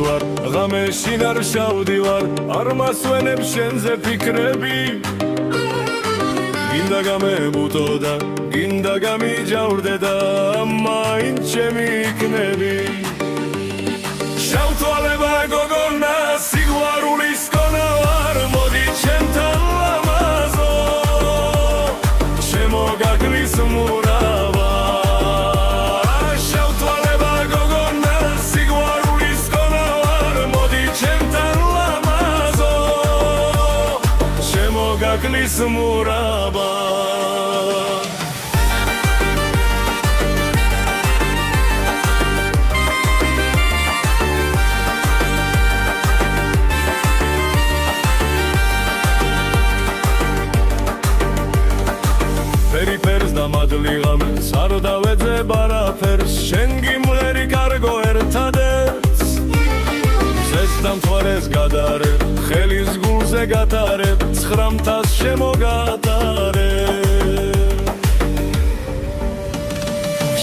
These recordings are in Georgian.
ვარ ღამეში არ შავდივარ არ მასვენებ შენზე ფიქრები გინდა გამებუტო და გინდა გამიჯავრდე და მაინც ჩემი იქნები შავთვალება გოგონა სიყვარულის გონა ვარ მოდი ჩემთან ლამაზო ჩემო გაგლის მურავა შავთვალება გოგონა სიყვარულის გონა ვარ მოდი ჩემთან ლამაზო ჩემო გაგლის მურავა ფერიფერს და მადლიღამს არ დავეძებ არაფერს შენ გიმღერი კარგო ერთადერს ზეს და მთვარეს გადარებ ხელის გულზე გატარებ ცხრამთას შემოგატარებ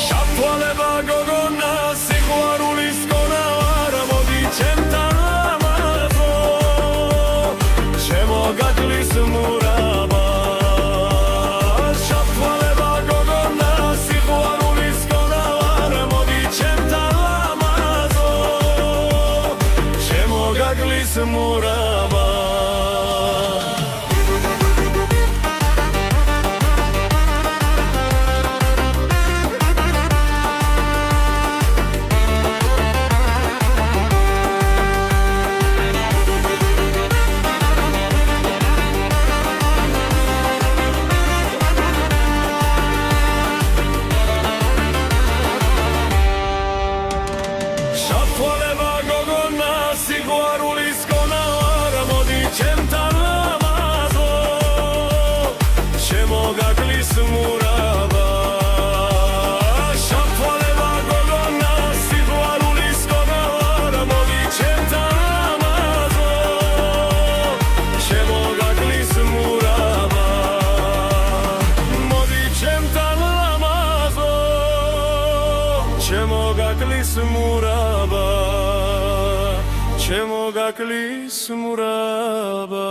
შავთვალება გოგონა სიყვარულის გონა ვარ მოდი ჩემთან ლამაზო ჩემო გაგლის მურავა მურავა შავთვალება გოგონა სიყვარულის გონა ვარ მოდი ჩემთან ლამაზო ჩემო გაგლის მურავა შავთვალება გოგონა სიყვარულის გონა ვარ მოდი ჩემთან ლამაზო ჩემო გაგლის მურავა მოდი ჩემთან ლამაზო ჩემო გაგლის მურავა ჩემო გაგლის მურავა